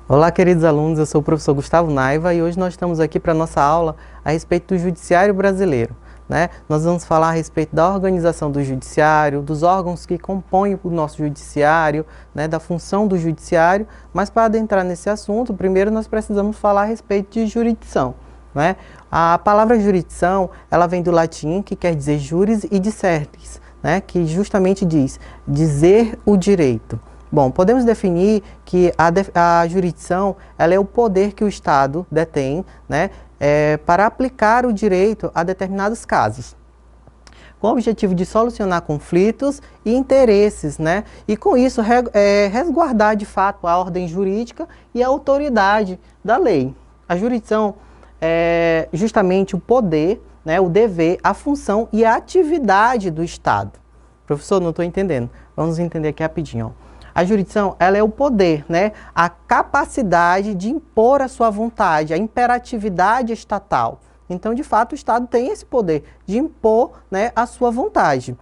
Olá, queridos alunos, eu sou o professor Gustavo Naiva e hoje nós estamos aqui para a nossa aula a respeito do Judiciário Brasileiro, né? Nós vamos falar a respeito da organização do Judiciário, dos órgãos que compõem o nosso Judiciário, né? Da função do Judiciário, mas para adentrar nesse assunto, primeiro nós precisamos falar a respeito de jurisdição, né? A palavra jurisdição, ela vem do latim, que quer dizer juris e discertis, né? Que justamente diz dizer o direito. Bom, podemos definir que a jurisdição ela é o poder que o Estado detém, né, para aplicar o direito a determinados casos, com o objetivo de solucionar conflitos e interesses, né, e com isso resguardar de fato a ordem jurídica e a autoridade da lei. A jurisdição é justamente o poder, né, o dever, a função e a atividade do Estado. Professor, não estou entendendo. Vamos entender aqui rapidinho, ó. A jurisdição, ela é o poder, né? A capacidade de impor a sua vontade, a imperatividade estatal. Então, de fato, o Estado tem esse poder de impor, né, a sua vontade.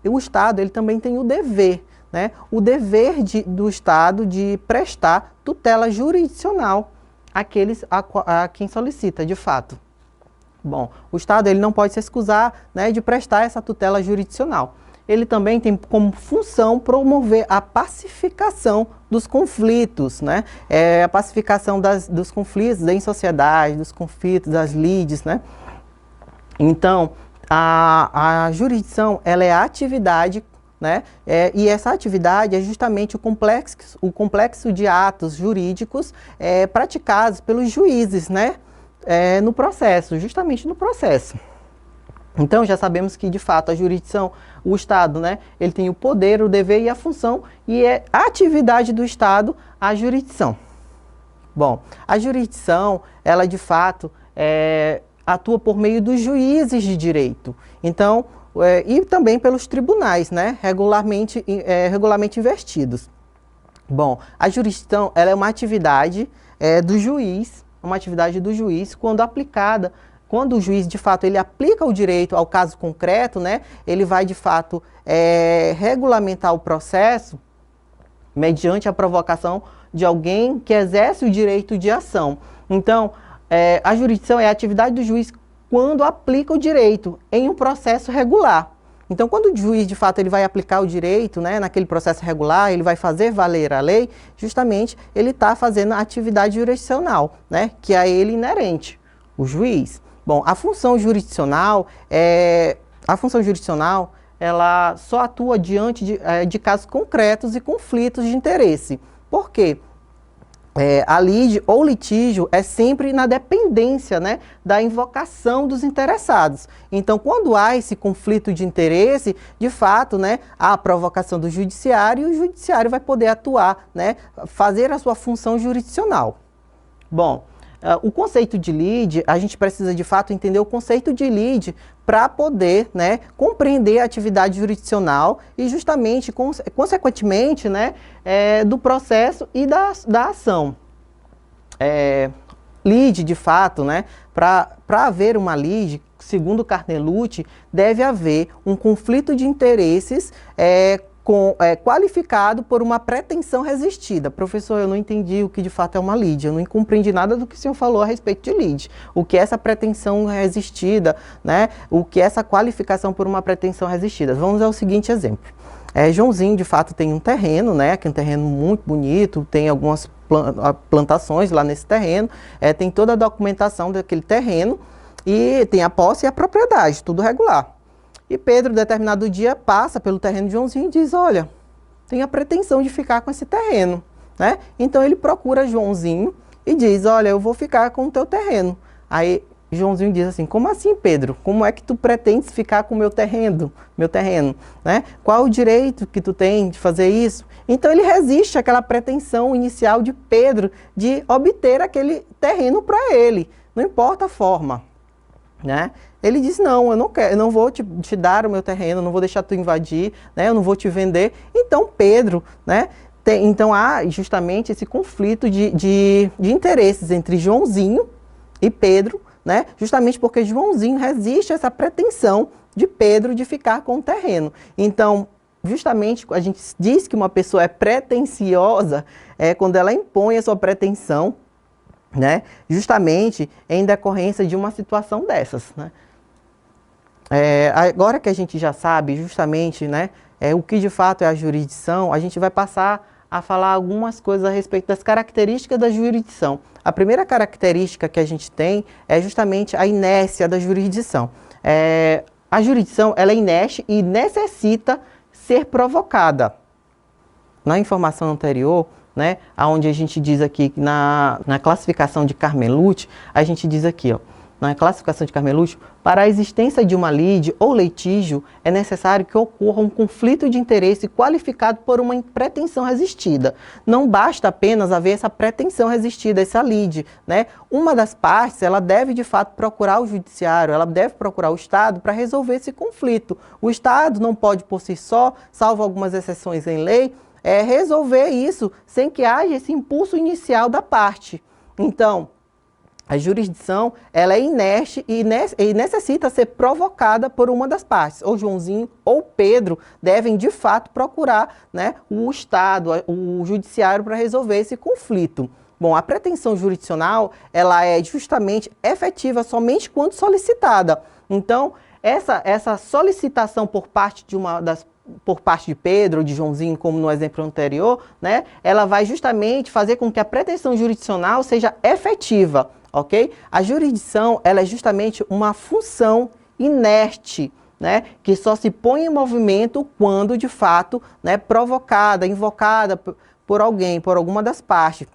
O Estado, ele também tem o dever, né? O dever do Estado de prestar tutela jurisdicional a quem solicita, de fato. Bom, o Estado, ele não pode se excusar, né, de prestar essa tutela jurisdicional. Ele também tem como função promover a pacificação dos conflitos, né? A pacificação dos conflitos em sociedade, dos conflitos, das lides, né? Então, a jurisdição, ela é a atividade, né? E essa atividade é justamente o complexo de atos jurídicos praticados pelos juízes, né? No processo, justamente no processo. Então, já sabemos que, de fato, a jurisdição, o Estado, né, ele tem o poder, o dever e a função, e é a atividade do Estado a jurisdição. Bom, a jurisdição, ela, de fato, atua por meio dos juízes de direito. Então, e também pelos tribunais, né, regularmente investidos. Bom, a jurisdição, ela é uma atividade do juiz, quando aplicada. Quando o juiz, de fato, ele aplica o direito ao caso concreto, né, ele vai, de fato, regulamentar o processo mediante a provocação de alguém que exerce o direito de ação. Então, a jurisdição é a atividade do juiz quando aplica o direito em um processo regular. Então, quando o juiz, de fato, ele vai aplicar o direito, né, naquele processo regular, ele vai fazer valer a lei, justamente ele está fazendo a atividade jurisdicional, né, que é a ele inerente, o juiz. Bom, a função jurisdicional, ela só atua diante de casos concretos e conflitos de interesse. Por quê? A lide ou litígio é sempre na dependência, né, da invocação dos interessados. Então, quando há esse conflito de interesse, de fato, né, há a provocação do judiciário e o judiciário vai poder atuar, né, fazer a sua função jurisdicional. Bom, o conceito de lide, a gente precisa de fato entender o conceito de lide para poder, né, compreender a atividade jurisdicional e justamente, consequentemente, né, do processo e da ação. Lide, de fato, né, para haver uma lide, segundo Carnelucci, deve haver um conflito de interesses qualificado por uma pretensão resistida. Professor, eu não entendi o que de fato é uma lide, eu não compreendi nada do que o senhor falou a respeito de lide. O que é essa pretensão resistida, né? O que é essa qualificação por uma pretensão resistida? Vamos ao seguinte exemplo. Joãozinho, de fato, tem um terreno, né? Que é um terreno muito bonito, tem algumas plantações lá nesse terreno, tem toda a documentação daquele terreno e tem a posse e a propriedade, tudo regular. E Pedro, determinado dia, passa pelo terreno de Joãozinho e diz, olha, tenho a pretensão de ficar com esse terreno, né? Então ele procura Joãozinho e diz, olha, eu vou ficar com o teu terreno. Aí Joãozinho diz assim, como assim, Pedro? Como é que tu pretendes ficar com o meu terreno, né? Qual o direito que tu tem de fazer isso? Então ele resiste àquela pretensão inicial de Pedro de obter aquele terreno para ele, não importa a forma, né? Ele diz, não, eu não quero, eu não vou te dar o meu terreno, eu não vou deixar tu invadir, né? Eu não vou te vender. Então Pedro, né? Então há justamente esse conflito de interesses entre Joãozinho e Pedro, né? Justamente porque Joãozinho resiste a essa pretensão de Pedro de ficar com o terreno. Então, justamente, a gente diz que uma pessoa é pretensiosa quando ela impõe a sua pretensão, né? Justamente em decorrência de uma situação dessas, né? Agora que a gente já sabe justamente, né, o que de fato é a jurisdição, a gente vai passar a falar algumas coisas a respeito das características da jurisdição. A primeira característica que a gente tem é justamente a inércia da jurisdição. A jurisdição, ela é inerte e necessita ser provocada. Na informação anterior, né, onde a gente diz aqui, na classificação de Carmelucci, a gente diz aqui, ó, na classificação de Carmelucci, para a existência de uma lide ou litígio, é necessário que ocorra um conflito de interesse qualificado por uma pretensão resistida. Não basta apenas haver essa pretensão resistida, essa lide, né? Uma das partes, ela deve de fato procurar o judiciário, ela deve procurar o Estado para resolver esse conflito. O Estado não pode por si só, salvo algumas exceções em lei, resolver isso sem que haja esse impulso inicial da parte. Então, a jurisdição, ela é inerte e necessita ser provocada por uma das partes. Ou Joãozinho ou Pedro devem, de fato, procurar, né, o Estado, o judiciário para resolver esse conflito. Bom, a pretensão jurisdicional, ela é justamente efetiva somente quando solicitada. Então, essa solicitação por parte de Pedro ou de Joãozinho, como no exemplo anterior, né, ela vai justamente fazer com que a pretensão jurisdicional seja efetiva. Ok? A jurisdição, ela é justamente uma função inerte, né, que só se põe em movimento quando, de fato, né, provocada, invocada por alguém, por alguma das partes.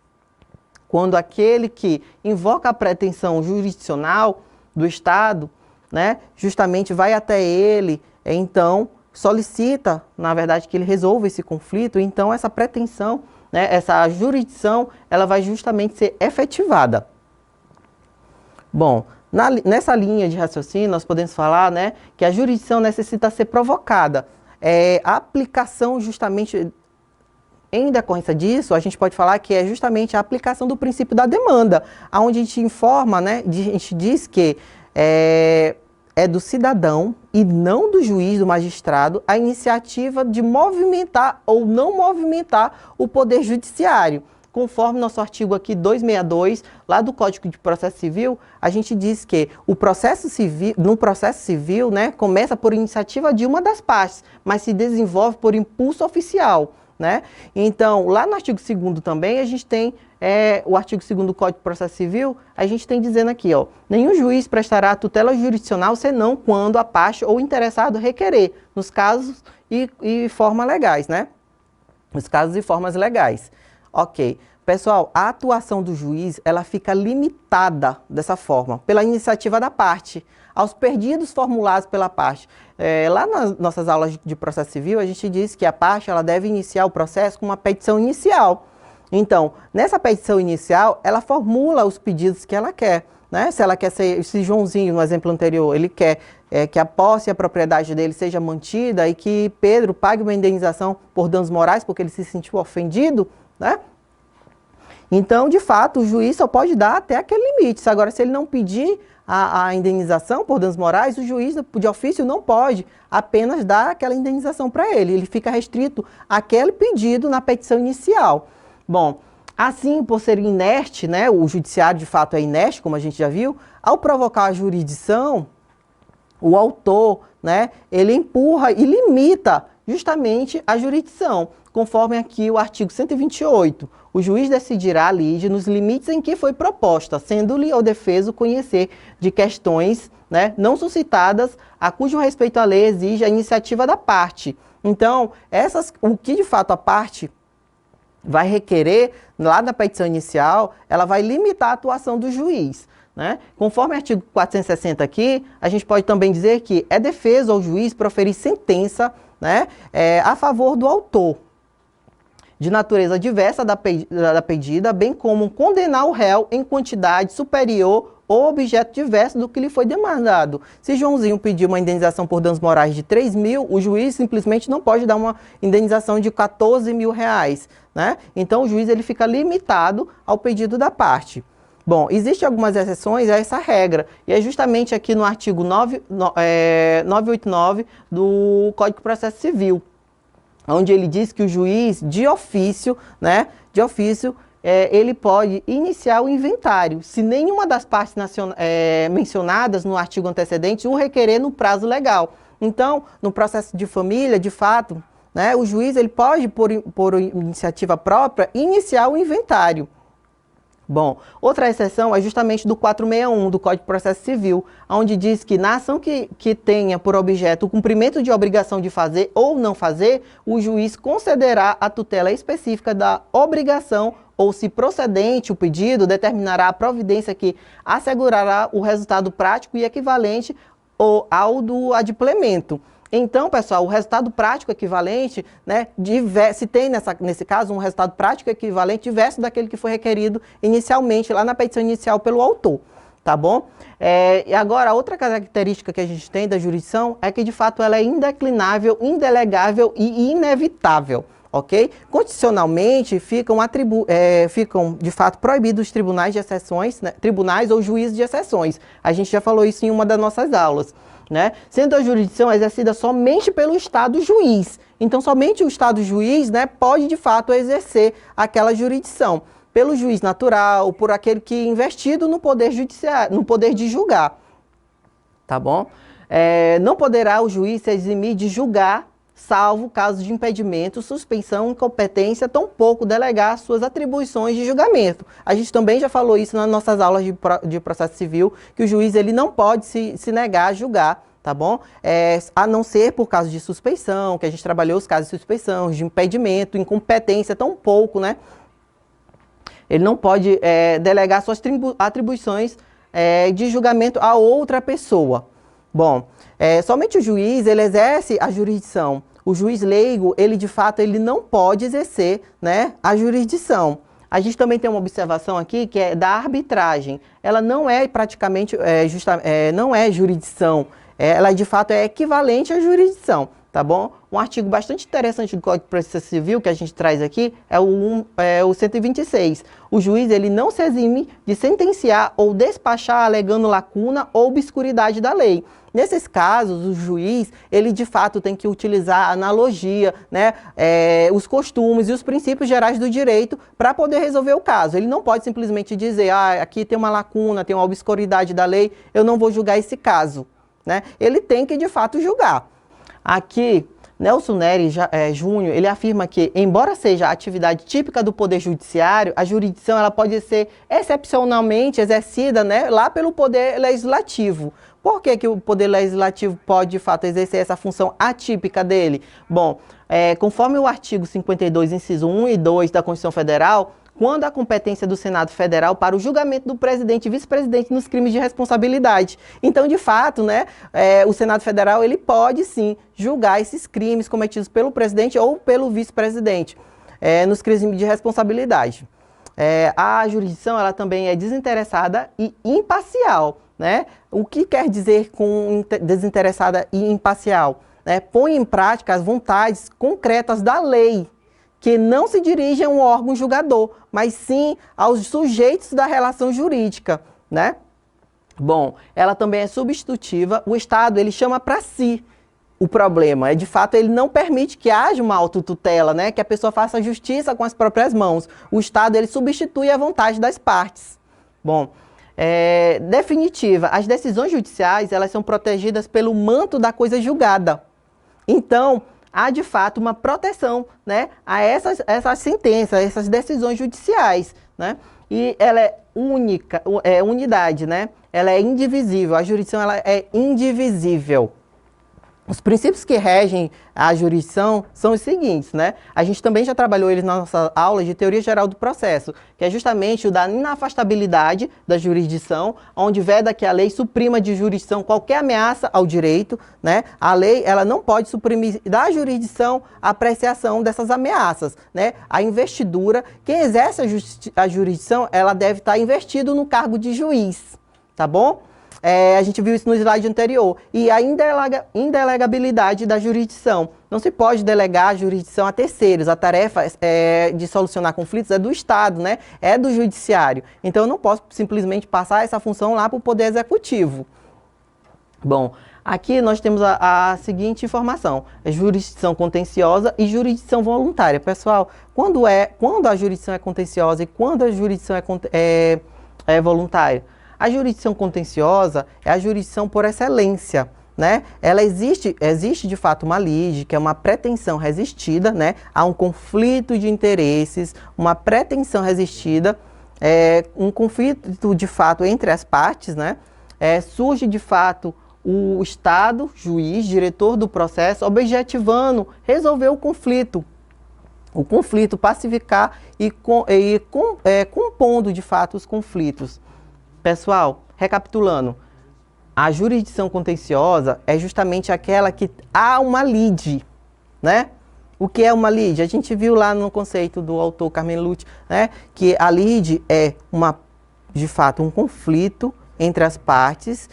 Quando aquele que invoca a pretensão jurisdicional do Estado, né, justamente vai até ele, então solicita, na verdade, que ele resolva esse conflito, então essa pretensão, né, essa jurisdição, ela vai justamente ser efetivada. Bom, nessa linha de raciocínio, nós podemos falar, né, que a jurisdição necessita ser provocada. A aplicação justamente, em decorrência disso, a gente pode falar que é justamente a aplicação do princípio da demanda, onde a gente informa, né, a gente diz que é do cidadão e não do juiz, do magistrado, a iniciativa de movimentar ou não movimentar o poder judiciário. Conforme nosso artigo aqui 262, lá do Código de Processo Civil, a gente diz que no processo civil, né, começa por iniciativa de uma das partes, mas se desenvolve por impulso oficial, né? Então, lá no artigo 2º também, a gente tem o artigo 2º do Código de Processo Civil, a gente tem dizendo aqui, ó, nenhum juiz prestará tutela jurisdicional senão quando a parte ou interessado requerer, nos casos e formas legais, né? Nos casos e formas legais. Ok. Pessoal, a atuação do juiz, ela fica limitada dessa forma, pela iniciativa da parte, aos pedidos formulados pela parte. Lá nas nossas aulas de processo civil, a gente diz que a parte, ela deve iniciar o processo com uma petição inicial. Então, nessa petição inicial, ela formula os pedidos que ela quer, né? Se ela quer ser, se Joãozinho, no exemplo anterior, ele quer que a posse e a propriedade dele seja mantida e que Pedro pague uma indenização por danos morais porque ele se sentiu ofendido, né? Então, de fato, o juiz só pode dar até aquele limite. Agora, se ele não pedir a indenização por danos morais, o juiz de ofício não pode apenas dar aquela indenização para ele. Ele fica restrito àquele pedido na petição inicial. Bom, assim, por ser inerte, né, o judiciário de fato é inerte, como a gente já viu, ao provocar a jurisdição, o autor, né, ele empurra e limita justamente a jurisdição, conforme aqui o artigo 128. O juiz decidirá a lide nos limites em que foi proposta, sendo-lhe ao defeso conhecer de questões, né, não suscitadas, a cujo respeito a lei exige a iniciativa da parte. Então, o que de fato a parte vai requerer, lá na petição inicial, ela vai limitar a atuação do juiz, né? Conforme o artigo 460 aqui, a gente pode também dizer que é defeso ao juiz proferir sentença, né, a favor do autor, de natureza diversa da pedida, bem como condenar o réu em quantidade superior ou objeto diverso do que lhe foi demandado. Se Joãozinho pedir uma indenização por danos morais de 3 mil, o juiz simplesmente não pode dar uma indenização de 14 mil reais, né? Então o juiz ele fica limitado ao pedido da parte. Bom, existem algumas exceções a essa regra, e é justamente aqui no artigo 989 do Código de Processo Civil, onde ele diz que o juiz, de ofício, né, ele pode iniciar o inventário, se nenhuma das partes mencionadas no artigo antecedente o requerer no prazo legal. Então, no processo de família, de fato, né, o juiz ele pode, por iniciativa própria, iniciar o inventário. Bom, outra exceção é justamente do 461 do Código de Processo Civil, onde diz que na ação que tenha por objeto o cumprimento de obrigação de fazer ou não fazer, o juiz concederá a tutela específica da obrigação ou, se procedente o pedido, determinará a providência que assegurará o resultado prático e equivalente ao do adimplemento. Então, pessoal, o resultado prático equivalente, né, se tem nesse caso um resultado prático equivalente diverso daquele que foi requerido inicialmente, lá na petição inicial pelo autor, tá bom? E agora, outra característica que a gente tem da jurisdição é que, de fato, ela é indeclinável, indelegável e inevitável, ok? Constitucionalmente, ficam, de fato, proibidos os tribunais de exceções, né, tribunais ou juízes de exceções. A gente já falou isso em uma das nossas aulas. Né? Sendo a jurisdição exercida somente pelo Estado juiz. Então, somente o Estado juiz, né, pode, de fato, exercer aquela jurisdição. Pelo juiz natural, por aquele que é investido no poder judiciário, no poder de julgar. Tá bom? Não poderá o juiz se eximir de julgar, salvo caso de impedimento, suspensão, incompetência, tampouco delegar suas atribuições de julgamento. A gente também já falou isso nas nossas aulas de processo civil, que o juiz ele não pode se negar a julgar, tá bom? A não ser por caso de suspeição, que a gente trabalhou os casos de suspeição, de impedimento, incompetência, tampouco, né? Ele não pode delegar suas atribuições de julgamento a outra pessoa. Bom, somente o juiz, ele exerce a jurisdição. O juiz leigo, ele de fato, ele não pode exercer, né, a jurisdição. A gente também tem uma observação aqui, que é da arbitragem. Ela não é praticamente, não é jurisdição. Ela de fato é equivalente à jurisdição, tá bom? Um artigo bastante interessante do Código de Processo Civil que a gente traz aqui é o 126. O juiz ele não se exime de sentenciar ou despachar alegando lacuna ou obscuridade da lei. Nesses casos, o juiz, ele de fato tem que utilizar a analogia, né, os costumes e os princípios gerais do direito para poder resolver o caso. Ele não pode simplesmente dizer, aqui tem uma lacuna, tem uma obscuridade da lei, eu não vou julgar esse caso, né? Ele tem que de fato julgar. Aqui, Nelson Nery Júnior, ele afirma que, embora seja a atividade típica do Poder Judiciário, a jurisdição ela pode ser excepcionalmente exercida, né, lá pelo Poder Legislativo. Por que o Poder Legislativo pode, de fato, exercer essa função atípica dele? Bom, conforme o artigo 52, inciso 1 e 2 da Constituição Federal, quando a competência do Senado Federal para o julgamento do presidente e vice-presidente nos crimes de responsabilidade. Então, de fato, né, o Senado Federal ele pode, sim, julgar esses crimes cometidos pelo presidente ou pelo vice-presidente nos crimes de responsabilidade. A jurisdição ela também é desinteressada e imparcial. Né? O que quer dizer com desinteressada e imparcial? Põe em prática as vontades concretas da lei, que não se dirige a um órgão julgador, mas sim aos sujeitos da relação jurídica, né? Bom, ela também é substitutiva. O Estado, ele chama para si o problema. De fato, ele não permite que haja uma autotutela, né? Que a pessoa faça justiça com as próprias mãos. O Estado, ele substitui a vontade das partes. Bom, definitiva. As decisões judiciais, elas são protegidas pelo manto da coisa julgada. Então, há de fato uma proteção, né, a essas sentenças, essas decisões judiciais, né? E ela é única, unidade, né? Ela é indivisível, a jurisdição ela é indivisível. Os princípios que regem a jurisdição são os seguintes, né? A gente também já trabalhou eles na nossa aula de teoria geral do processo, que é justamente o da inafastabilidade da jurisdição, onde veda que a lei suprima de jurisdição qualquer ameaça ao direito, né? A lei, ela não pode suprimir da jurisdição a apreciação dessas ameaças, né? A investidura, quem exerce a jurisdição, ela deve estar investido no cargo de juiz, tá bom? A gente viu isso no slide anterior. E a indelegabilidade da jurisdição, não se pode delegar a jurisdição a terceiros. A tarefa de solucionar conflitos é do Estado, né? É do Judiciário. Então, eu não posso simplesmente passar essa função lá para o Poder Executivo. Bom, aqui nós temos a seguinte informação: jurisdição contenciosa e jurisdição voluntária. Pessoal, quando a jurisdição é contenciosa e quando a jurisdição é voluntária? A jurisdição contenciosa é a jurisdição por excelência, né? Ela existe de fato uma lide, que é uma pretensão resistida, né? Há um conflito de interesses, uma pretensão resistida, um conflito de fato entre as partes, né? Surge de fato o Estado, juiz, diretor do processo, objetivando resolver o conflito, pacificar e compondo de fato os conflitos. Pessoal, recapitulando, a jurisdição contenciosa é justamente aquela que há uma lide, né? O que é uma lide? A gente viu lá no conceito do autor Carmen Lúcia, né, que a lide é de fato um conflito entre as partes,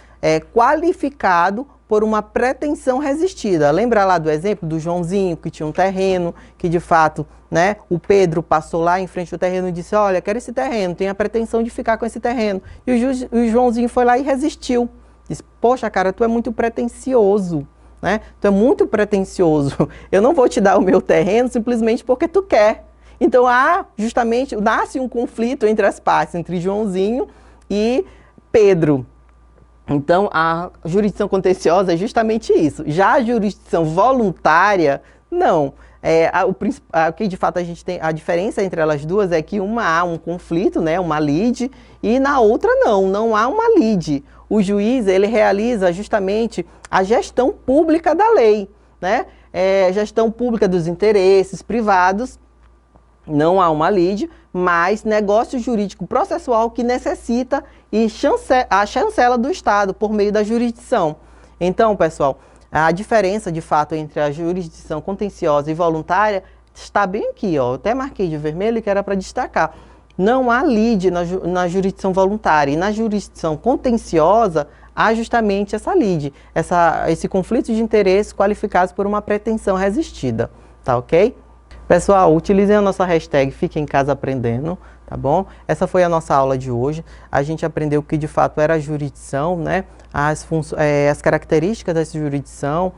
qualificado por uma pretensão resistida. Lembra lá do exemplo do Joãozinho, que tinha um terreno, que de fato, né, o Pedro passou lá em frente do terreno e disse: olha, quero esse terreno, tenho a pretensão de ficar com esse terreno. E o Joãozinho foi lá e resistiu. Disse: poxa, cara, tu é muito pretensioso, né? Tu é muito pretensioso. Eu não vou te dar o meu terreno simplesmente porque tu quer. Então, justamente, nasce um conflito entre as partes, entre Joãozinho e Pedro. Então, a jurisdição contenciosa é justamente isso. Já a jurisdição voluntária, não. O que de fato a gente tem, a diferença entre elas duas é que uma há um conflito, né, uma lide, e na outra não há uma lide. O juiz, ele realiza justamente a gestão pública da lei, né? Gestão pública dos interesses privados. Não há uma lide, mas negócio jurídico processual que necessita a chancela do Estado por meio da jurisdição. Então, pessoal, a diferença de fato entre a jurisdição contenciosa e voluntária está bem aqui, ó. Eu até marquei de vermelho que era para destacar. Não há lide na jurisdição voluntária, e na jurisdição contenciosa há justamente essa lide, esse conflito de interesses qualificados por uma pretensão resistida, tá ok? Pessoal, utilizem a nossa hashtag Fique em Casa Aprendendo, tá bom? Essa foi a nossa aula de hoje. A gente aprendeu o que de fato era a jurisdição, né? As características dessa jurisdição,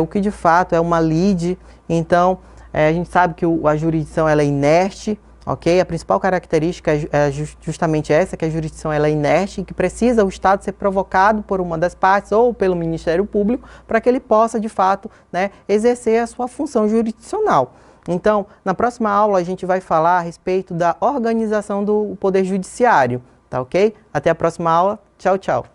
o que de fato é uma lide. Então, a gente sabe que a jurisdição ela é inerte, ok? A principal característica é justamente essa, que a jurisdição ela é inerte e que precisa o Estado ser provocado por uma das partes ou pelo Ministério Público para que ele possa, de fato, né, exercer a sua função jurisdicional. Então, na próxima aula a gente vai falar a respeito da organização do Poder Judiciário, tá ok? Até a próxima aula. Tchau, tchau.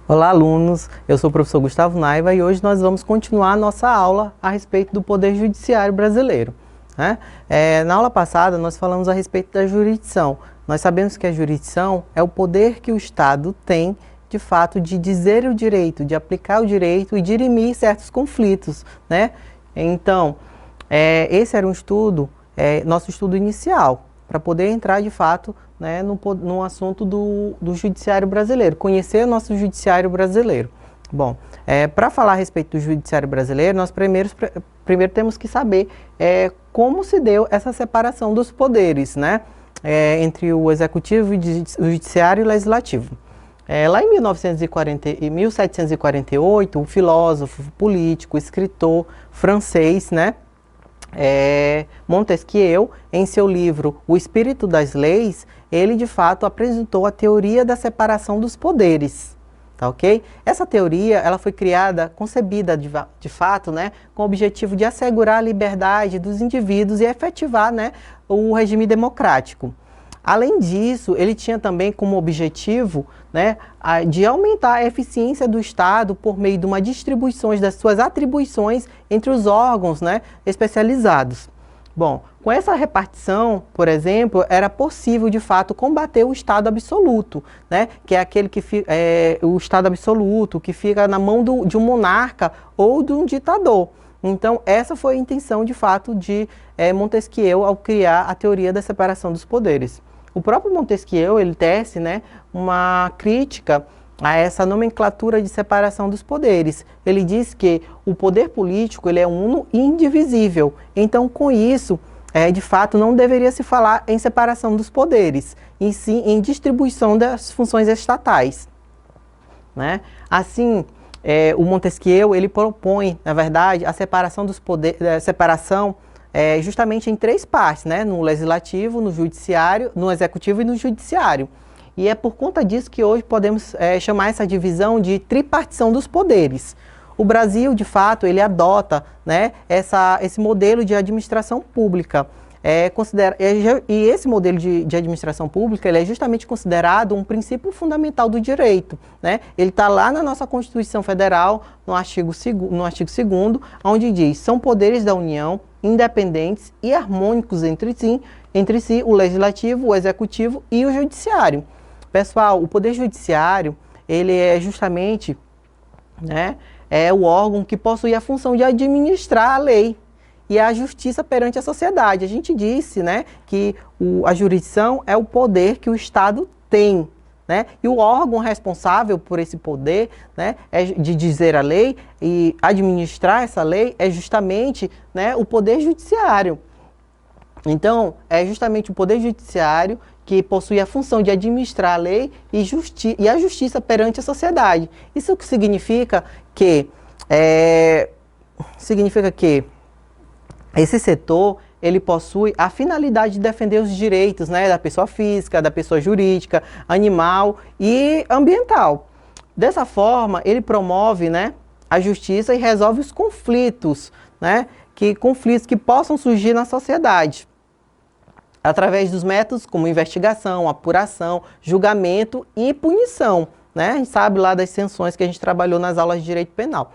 Olá, alunos! Eu sou o professor Gustavo Naiva e hoje nós vamos continuar a nossa aula a respeito do Poder Judiciário brasileiro, né? Na aula passada nós falamos a respeito da jurisdição. Nós sabemos que a jurisdição é o poder que o Estado tem, de fato, de dizer o direito, de aplicar o direito e dirimir certos conflitos, né? Então, esse era um estudo, nosso estudo inicial, para poder entrar, de fato, né, no assunto do judiciário brasileiro, conhecer o nosso judiciário brasileiro. Bom, para falar a respeito do judiciário brasileiro, nós primeiro temos que saber como se deu essa separação dos poderes, né, entre o executivo, o judiciário e o legislativo. Lá em 1748, um filósofo, político, escritor francês, né, Montesquieu, em seu livro O Espírito das Leis, ele de fato apresentou a teoria da separação dos poderes, tá ok? Essa teoria, ela foi concebida de fato, né, com o objetivo de assegurar a liberdade dos indivíduos e efetivar, né, o regime democrático. Além disso, ele tinha também como objetivo, né, de aumentar a eficiência do Estado por meio de uma distribuição das suas atribuições entre os órgãos, né, especializados. Bom, Com essa repartição, por exemplo, era possível, de fato, combater o Estado absoluto, né? Que é aquele que o Estado absoluto, que fica na mão de um monarca ou de um ditador. Então, essa foi a intenção, de fato, de Montesquieu ao criar a teoria da separação dos poderes. O próprio Montesquieu, ele tece, né, uma crítica a essa nomenclatura de separação dos poderes. Ele diz que o poder político ele é uno e indivisível. Então, com isso, de fato, não deveria se falar em separação dos poderes, e sim em distribuição das funções estatais, né? Assim, o Montesquieu ele propõe, na verdade, a separação dos poderes, justamente em 3 partes, né? No legislativo, no judiciário, no executivo e no judiciário. E é por conta disso que hoje podemos chamar essa divisão de tripartição dos poderes. O Brasil, de fato, ele adota, né, esse modelo de administração pública. E esse modelo de administração pública ele é justamente considerado um princípio fundamental do direito, né? Ele está lá na nossa Constituição Federal, no artigo 2º, onde diz: são poderes da União, independentes e harmônicos entre si, o legislativo, o executivo e o judiciário. Pessoal, o poder judiciário, ele é justamente, né, o órgão que possui a função de administrar a lei e a justiça perante a sociedade. A gente disse, né, que a jurisdição é o poder que o Estado tem, né, e o órgão responsável por esse poder, né, de dizer a lei e administrar essa lei é justamente, né, o poder judiciário. Então, é justamente o poder judiciário que possui a função de administrar a lei e a justiça perante a sociedade. Isso significa que esse setor ele possui a finalidade de defender os direitos, né, da pessoa física, da pessoa jurídica, animal e ambiental. Dessa forma, ele promove, né, a justiça e resolve os conflitos, né, conflitos que possam surgir na sociedade, através dos métodos como investigação, apuração, julgamento e punição, né? A gente sabe lá das sanções que a gente trabalhou nas aulas de direito penal.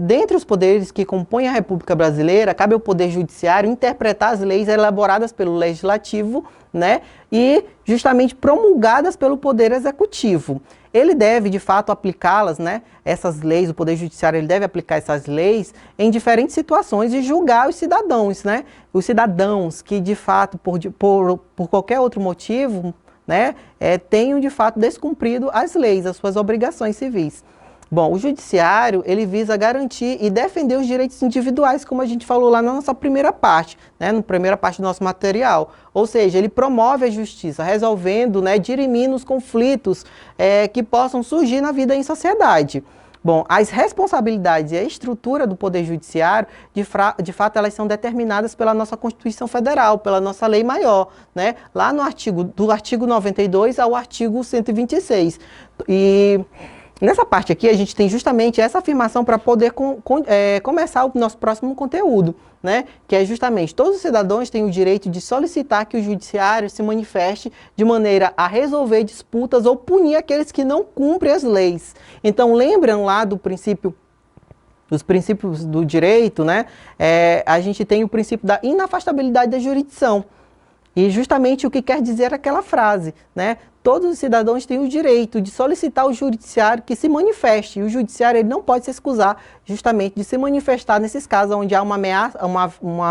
Dentre os poderes que compõem a República Brasileira, cabe ao Poder Judiciário interpretar as leis elaboradas pelo Legislativo, né, e justamente promulgadas pelo Poder Executivo. Ele deve, de fato, aplicá-las, né, essas leis, o Poder Judiciário ele deve aplicar essas leis em diferentes situações e julgar os cidadãos, né, os cidadãos que, de fato, por qualquer outro motivo, né, tenham, de fato, descumprido as leis, as suas obrigações civis. Bom, o judiciário, ele visa garantir e defender os direitos individuais, como a gente falou lá na nossa primeira parte, né, na primeira parte do nosso material. Ou seja, ele promove a justiça, resolvendo, né, dirimindo os conflitos que possam surgir na vida em sociedade. Bom, as responsabilidades e a estrutura do Poder Judiciário, de fato, elas são determinadas pela nossa Constituição Federal, pela nossa lei maior, né, lá no do artigo 92 ao artigo 126. E nessa parte aqui, a gente tem justamente essa afirmação para poder começar o nosso próximo conteúdo, né? Que é justamente, todos os cidadãos têm o direito de solicitar que o judiciário se manifeste de maneira a resolver disputas ou punir aqueles que não cumprem as leis. Então, lembram lá dos princípios do direito, né? A gente tem o princípio da inafastabilidade da jurisdição. E justamente o que quer dizer aquela frase, né? Todos os cidadãos têm o direito de solicitar ao judiciário que se manifeste. E o judiciário ele não pode se excusar justamente de se manifestar nesses casos onde há uma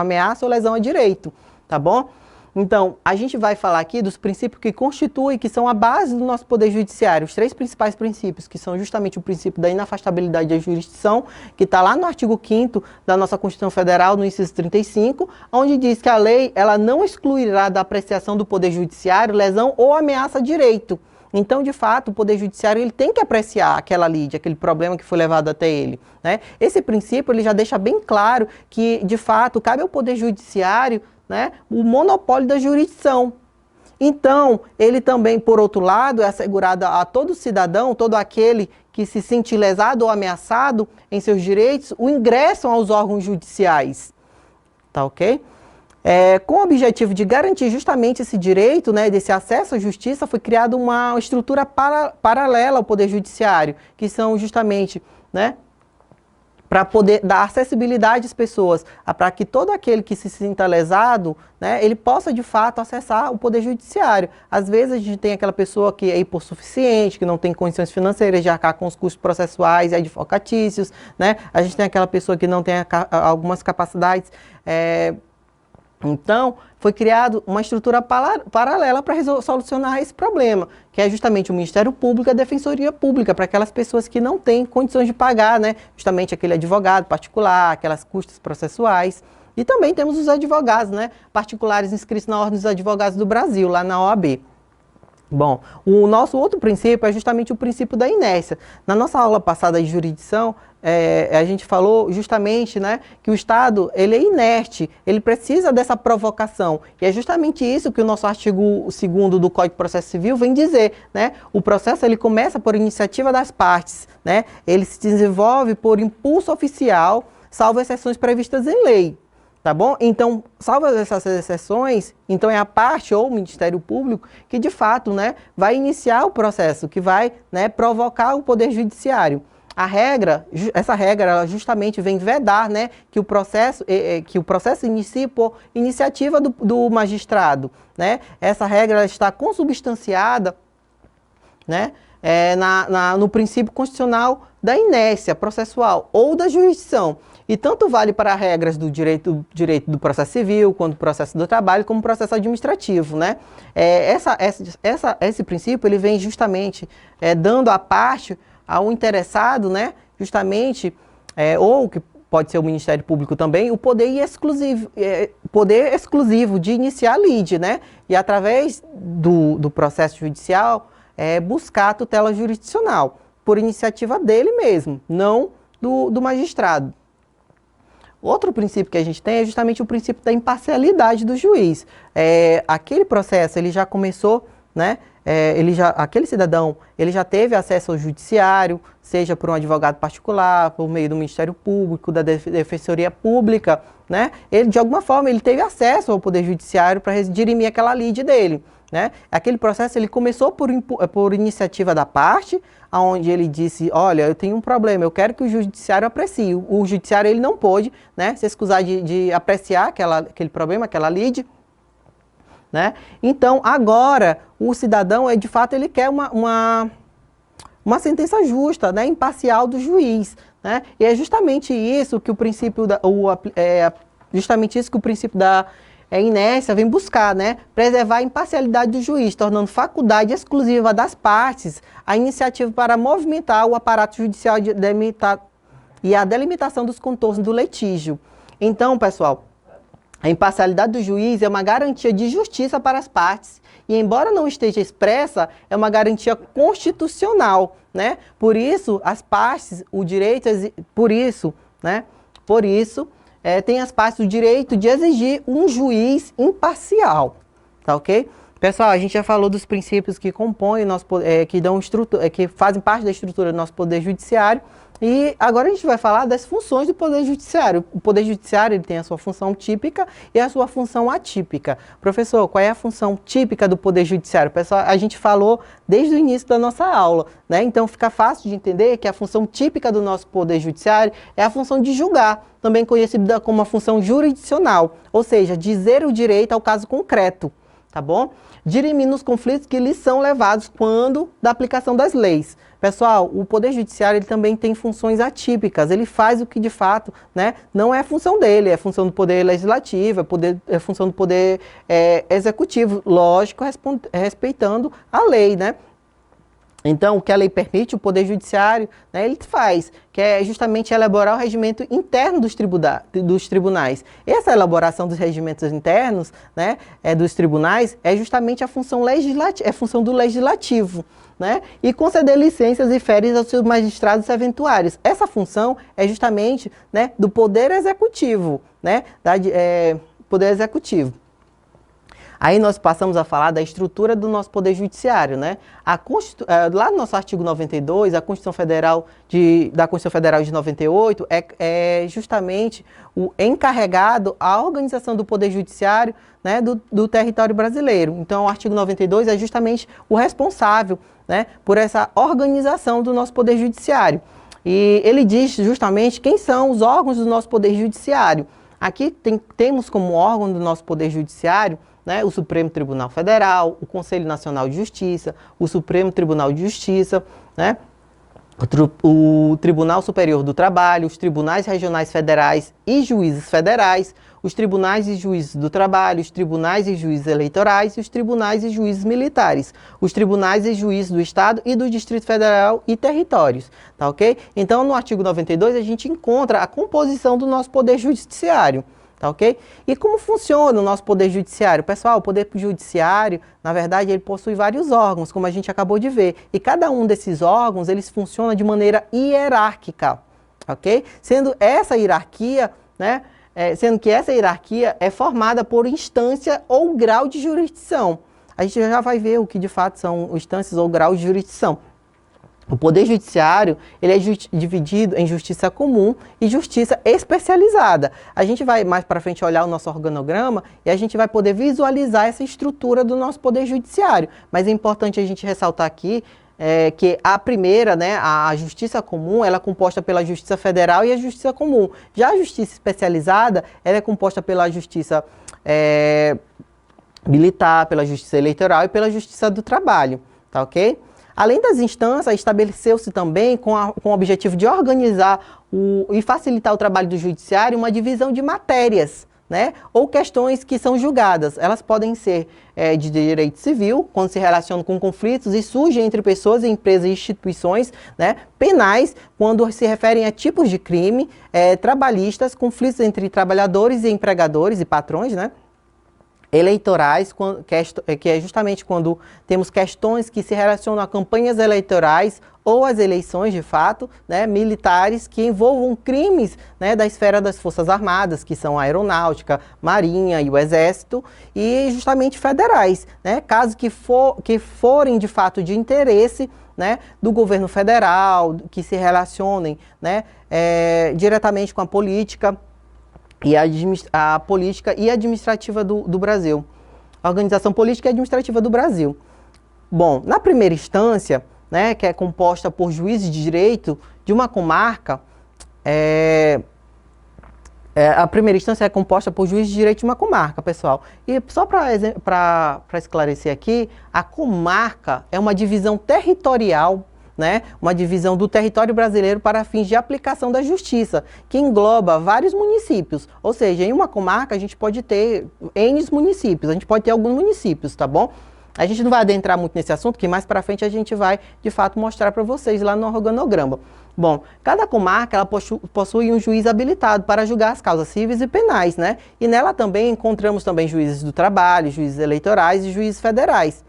ameaça ou lesão a direito, tá bom? Então, a gente vai falar aqui dos princípios que constituem, que são a base do nosso poder judiciário. Os 3 principais princípios, que são justamente o princípio da inafastabilidade da jurisdição, que está lá no artigo 5º da nossa Constituição Federal, no inciso 35, onde diz que a lei ela não excluirá da apreciação do poder judiciário lesão ou ameaça a direito. Então, de fato, o Poder Judiciário ele tem que apreciar aquela lide, aquele problema que foi levado até ele, né? Esse princípio ele já deixa bem claro que, de fato, cabe ao Poder Judiciário, né, o monopólio da jurisdição. Então, ele também, por outro lado, é assegurado a todo cidadão, todo aquele que se sente lesado ou ameaçado em seus direitos, o ingresso aos órgãos judiciais. Tá ok? Com o objetivo de garantir justamente esse direito, né, desse acesso à justiça, foi criada uma estrutura paralela ao Poder Judiciário, que são justamente, né, para poder dar acessibilidade às pessoas, para que todo aquele que se sinta lesado, né, ele possa de fato acessar o Poder Judiciário. Às vezes a gente tem aquela pessoa que é hipossuficiente, que não tem condições financeiras de arcar com os custos processuais e advocatícios, né? A gente tem aquela pessoa que não tem algumas capacidades. Então, foi criada uma estrutura paralela para solucionar esse problema, que é justamente o Ministério Público e a Defensoria Pública, para aquelas pessoas que não têm condições de pagar, né, justamente aquele advogado particular, aquelas custas processuais. E também temos os advogados, né, particulares inscritos na Ordem dos Advogados do Brasil, lá na OAB. Bom, o nosso outro princípio é justamente o princípio da inércia. Na nossa aula passada de jurisdição, a gente falou justamente, né, que o Estado ele é inerte, ele precisa dessa provocação. E é justamente isso que o nosso artigo 2º do Código de Processo Civil vem dizer, né? O processo ele começa por iniciativa das partes, né? Ele se desenvolve por impulso oficial, salvo exceções previstas em lei. Tá bom? Então, salvo essas exceções, então é a parte ou o Ministério Público que, de fato, né, vai iniciar o processo, que vai, né, provocar o Poder Judiciário. Essa regra, ela justamente vem vedar, né, que o processo inicie por iniciativa do magistrado, né? Essa regra ela está consubstanciada, né, no princípio constitucional da inércia processual ou da jurisdição. E tanto vale para regras do direito do processo civil, quanto do processo do trabalho, como processo administrativo, né? Esse princípio ele vem justamente dando a parte ao interessado, né? Justamente, ou que pode ser o Ministério Público também, o poder exclusivo de iniciar a lide, né? E através do processo judicial, buscar a tutela jurisdicional, por iniciativa dele mesmo, não do magistrado. Outro princípio que a gente tem é justamente o princípio da imparcialidade do juiz. Aquele processo ele já começou, né? Aquele cidadão ele já teve acesso ao judiciário, seja por um advogado particular, por meio do Ministério Público, da Defensoria Pública, né? Ele, de alguma forma, ele teve acesso ao Poder Judiciário para dirimir aquela lide dele, né? Aquele processo ele começou por iniciativa da parte, onde ele disse, olha, eu tenho um problema, eu quero que o judiciário aprecie. O judiciário ele não pôde, né, se excusar de apreciar aquele problema, aquela lide, né? Então, agora, o cidadão, de fato, ele quer uma sentença justa, né, imparcial do juiz, né? E é justamente isso que o princípio da inércia vem buscar, né? Preservar a imparcialidade do juiz, tornando faculdade exclusiva das partes a iniciativa para movimentar o aparato judicial e a delimitação dos contornos do litígio. Então, pessoal, a imparcialidade do juiz é uma garantia de justiça para as partes e, embora não esteja expressa, é uma garantia constitucional, né? Por isso, as partes, tem as partes o direito de exigir um juiz imparcial, tá ok? Pessoal, a gente já falou dos princípios que compõem, que fazem parte da estrutura do nosso Poder Judiciário, e agora a gente vai falar das funções do Poder Judiciário. O Poder Judiciário ele tem a sua função típica e a sua função atípica. Professor, qual é a função típica do Poder Judiciário? Pessoal, a gente falou desde o início da nossa aula, né? Então fica fácil de entender que a função típica do nosso Poder Judiciário é a função de julgar, também conhecida como a função jurisdicional, ou seja, dizer o direito ao caso concreto, tá bom? Dirimindo os conflitos que lhes são levados quando da aplicação das leis. Pessoal, o Poder Judiciário ele também tem funções atípicas, ele faz o que de fato, né, não é função dele, é função do Poder Legislativo, é função do Poder Executivo, lógico, respeitando a lei, né? Então, o que a lei permite, o Poder Judiciário, né, ele faz, que é justamente elaborar o regimento interno dos tribunais. Essa elaboração dos regimentos internos, né, dos tribunais, é justamente a função legislativa, é função do legislativo, né, e conceder licenças e férias aos seus magistrados eventuários. Essa função é justamente, né, do Poder Executivo, né, Poder Executivo. Aí nós passamos a falar da estrutura do nosso Poder Judiciário, né? Lá no nosso artigo 92, da Constituição Federal de 98, é justamente o encarregado a organização do Poder Judiciário, né, do território brasileiro. Então, o artigo 92 é justamente o responsável, né, por essa organização do nosso Poder Judiciário. E ele diz justamente quem são os órgãos do nosso Poder Judiciário. Aqui temos como órgão do nosso Poder Judiciário, né, o Supremo Tribunal Federal, o Conselho Nacional de Justiça, o Supremo Tribunal de Justiça, né, o Tribunal Superior do Trabalho, os Tribunais Regionais Federais e Juízes Federais, os Tribunais e Juízes do Trabalho, os Tribunais e Juízes Eleitorais e os Tribunais e Juízes Militares, os Tribunais e Juízes do Estado e do Distrito Federal e Territórios, tá ok? Então, no artigo 92, a gente encontra a composição do nosso Poder Judiciário. Tá ok? E como funciona o nosso Poder Judiciário? Pessoal, o Poder Judiciário, na verdade, ele possui vários órgãos, como a gente acabou de ver. E cada um desses órgãos, eles funcionam de maneira hierárquica, ok? Sendo essa hierarquia, né, sendo que essa hierarquia é formada por instância ou grau de jurisdição. A gente já vai ver o que de fato são instâncias ou graus de jurisdição. O Poder Judiciário, ele é dividido em justiça comum e justiça especializada. A gente vai mais para frente olhar o nosso organograma e a gente vai poder visualizar essa estrutura do nosso Poder Judiciário. Mas é importante a gente ressaltar aqui que a primeira, né, a justiça comum, ela é composta pela Justiça Federal e a Justiça Comum. Já a justiça especializada, ela é composta pela Justiça Militar, pela Justiça Eleitoral e pela Justiça do Trabalho, tá ok? Além das instâncias, estabeleceu-se também, com o objetivo de organizar e facilitar o trabalho do judiciário, uma divisão de matérias, né, ou questões que são julgadas. Elas podem ser de direito civil, quando se relacionam com conflitos e surgem entre pessoas, empresas e instituições, né, penais, quando se referem a tipos de crime, trabalhistas, conflitos entre trabalhadores e empregadores e patrões, né, eleitorais, que é justamente quando temos questões que se relacionam a campanhas eleitorais ou as eleições, de fato, né, militares que envolvam crimes, né, da esfera das Forças Armadas, que são a Aeronáutica, Marinha e o Exército, e justamente federais, né, casos que forem de fato de interesse, né, do governo federal, que se relacionem, né, diretamente com a política e a política e administrativa do Brasil. A organização política e administrativa do Brasil. Bom, na primeira instância, né, que é composta por juízes de direito de uma comarca, a primeira instância é composta por juízes de direito de uma comarca, pessoal. E só para esclarecer aqui, a comarca é uma divisão territorial, né, uma divisão do território brasileiro para fins de aplicação da justiça, que engloba vários municípios. Ou seja, em uma comarca a gente pode ter N municípios, a gente pode ter alguns municípios, tá bom? A gente não vai adentrar muito nesse assunto, que mais para frente a gente vai, de fato, mostrar para vocês lá no organograma. Bom, cada comarca ela possui um juiz habilitado para julgar as causas cíveis e penais, né? E nela também encontramos também juízes do trabalho, juízes eleitorais e juízes federais.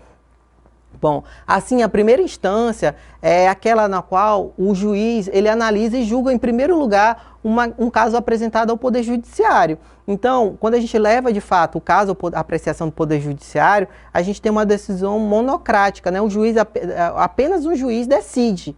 Bom, assim, a primeira instância é aquela na qual o juiz, ele analisa e julga em primeiro lugar um caso apresentado ao Poder Judiciário. Então, quando a gente leva de fato o caso à apreciação do Poder Judiciário, a gente tem uma decisão monocrática, né? O juiz, apenas um juiz decide,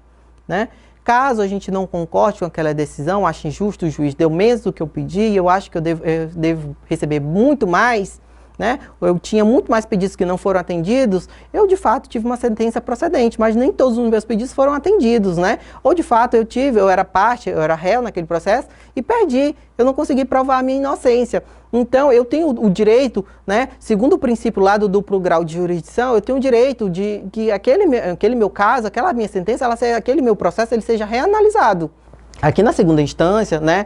né? Caso a gente não concorde com aquela decisão, ache injusto, o juiz deu menos do que eu pedi, eu acho que eu devo receber muito mais, né? Eu tinha muito mais pedidos que não foram atendidos, eu de fato tive uma sentença procedente, mas nem todos os meus pedidos foram atendidos, né? Ou de fato eu era parte, eu era réu naquele processo e perdi, eu não consegui provar a minha inocência. Então eu tenho o direito, né, segundo o princípio lá do duplo grau de jurisdição, eu tenho o direito de que aquele meu caso, aquela minha sentença, aquele meu processo, ele seja reanalisado. Aqui na segunda instância, né,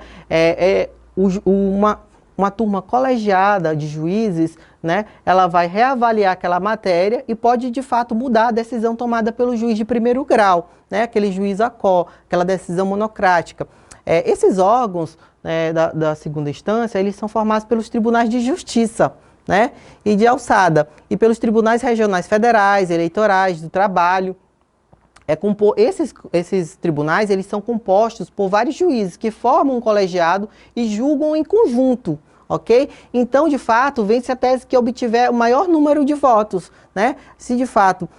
uma turma colegiada de juízes, né, ela vai reavaliar aquela matéria e pode, de fato, mudar a decisão tomada pelo juiz de primeiro grau, né, aquele juiz ACO, aquela decisão monocrática. Esses órgãos, né, da segunda instância, eles são formados pelos tribunais de justiça, né, e de alçada, e pelos tribunais regionais federais, eleitorais, do trabalho. Esses tribunais, eles são compostos por vários juízes que formam um colegiado e julgam em conjunto, ok? Então, de fato, vence a tese que obtiver o maior número de votos, né? Se, de fato,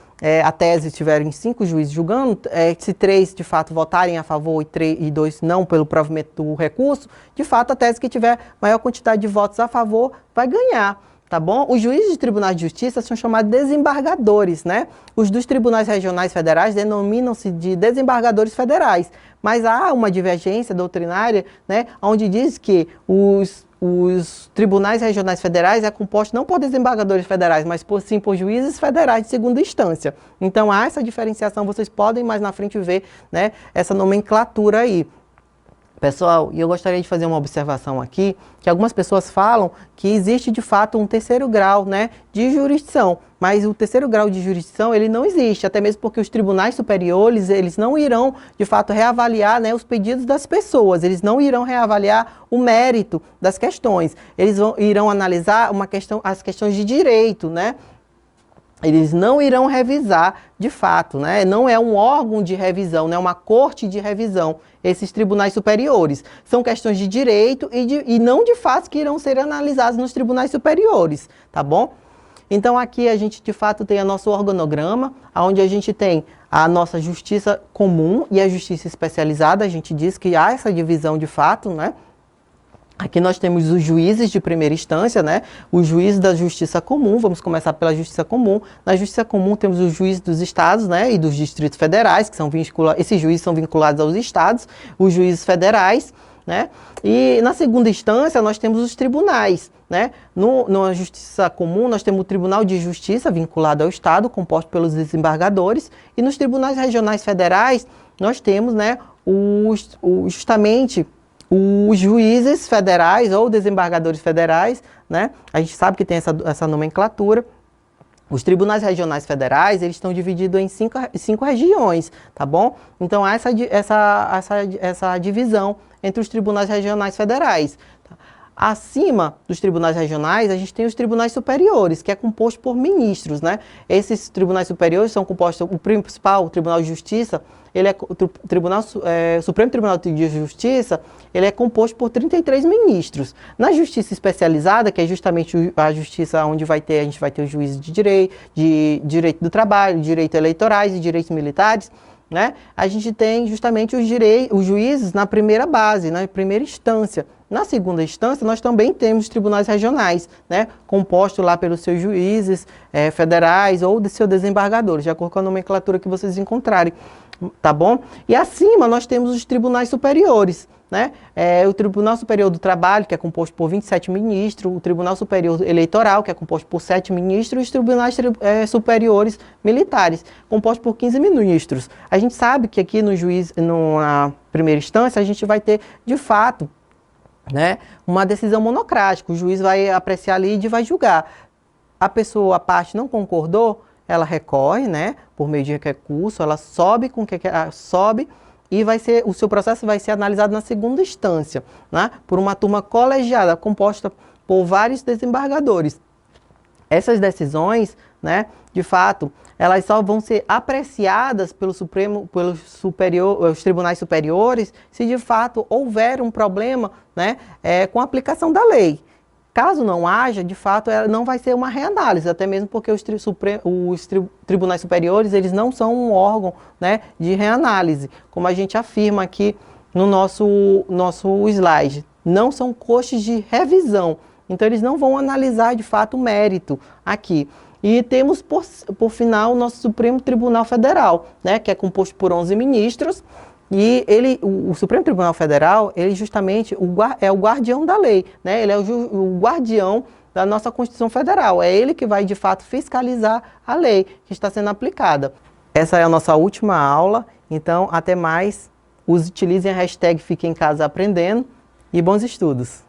a tese tiverem 5 juízes julgando, se 3, de fato, votarem a favor e 2 não pelo provimento do recurso, de fato, a tese que tiver maior quantidade de votos a favor vai ganhar. tá bom? Os juízes de tribunais de justiça são chamados desembargadores, né? Os dos tribunais regionais federais denominam-se de desembargadores federais, mas há uma divergência doutrinária, né, onde diz que os tribunais regionais federais é composto não por desembargadores federais, mas sim por juízes federais de segunda instância. Então há essa diferenciação, vocês podem mais na frente ver, né, essa nomenclatura aí. Pessoal, e eu gostaria de fazer uma observação aqui, que algumas pessoas falam que existe de fato um terceiro grau, né, de jurisdição, mas o terceiro grau de jurisdição ele não existe, até mesmo porque os tribunais superiores eles não irão de fato reavaliar, né, os pedidos das pessoas, eles não irão reavaliar o mérito das questões, eles irão analisar as questões de direito, né. Eles não irão revisar de fato, né? Não é um órgão de revisão, não é uma corte de revisão, esses tribunais superiores. São questões de direito e não de fato que irão ser analisadas nos tribunais superiores, tá bom? Então aqui a gente de fato tem o nosso organograma, onde a gente tem a nossa justiça comum e a justiça especializada, a gente diz que há essa divisão de fato, né? Aqui nós temos os juízes de primeira instância, né? Os juízes da justiça comum, vamos começar pela justiça comum. Na justiça comum temos os juízes dos estados, né? E dos distritos federais, que são esses juízes são vinculados aos estados, os juízes federais, né? E na segunda instância nós temos os tribunais, né? Na justiça comum nós temos o Tribunal de Justiça vinculado ao estado, composto pelos desembargadores, e nos tribunais regionais federais nós temos, né, justamente os juízes federais ou desembargadores federais, né? A gente sabe que tem essa nomenclatura. Os tribunais regionais federais, eles estão divididos em cinco regiões, tá bom? Então, há essa divisão entre os tribunais regionais federais. Tá? Acima dos tribunais regionais, a gente tem os tribunais superiores, que é composto por ministros, né? Esses tribunais superiores são compostos, o principal, o Tribunal de Justiça, ele é o Supremo Tribunal de Justiça, ele é composto por 33 ministros. Na justiça especializada, que é justamente a justiça onde a gente vai ter os juízes de direito do trabalho, direito eleitorais e direitos militares, né? A gente tem justamente os juízes na primeira base, na primeira instância. Na segunda instância, nós também temos tribunais regionais, né? Compostos lá pelos seus juízes federais ou de seus desembargadores, de acordo com a nomenclatura que vocês encontrarem, tá bom? E acima nós temos os tribunais superiores, né? O Tribunal Superior do Trabalho, que é composto por 27 ministros, o Tribunal Superior Eleitoral, que é composto por 7 ministros, e os tribunais superiores militares, compostos por 15 ministros. A gente sabe que aqui na primeira instância, a gente vai ter, de fato, né, uma decisão monocrática. O juiz vai apreciar ali e vai julgar. A parte não concordou, ela recorre, né, por meio de recurso, ela sobe e o seu processo vai ser analisado na segunda instância, né, por uma turma colegiada, composta por vários desembargadores. Essas decisões, né, de fato, elas só vão ser apreciadas pelos tribunais superiores se de fato houver um problema, né, com a aplicação da lei. Caso não haja, de fato, ela não vai ser uma reanálise, até mesmo porque os tribunais superiores, eles não são um órgão, né, de reanálise, como a gente afirma aqui no nosso slide. Não são cortes de revisão, então eles não vão analisar, de fato, o mérito aqui. E temos, por final, o nosso Supremo Tribunal Federal, né, que é composto por 11 ministros, e o Supremo Tribunal Federal, ele justamente é o guardião da lei, né? Ele é o guardião da nossa Constituição Federal. É ele que vai, de fato, fiscalizar a lei que está sendo aplicada. Essa é a nossa última aula, então, até mais. Utilizem a hashtag Fique em Casa Aprendendo e bons estudos!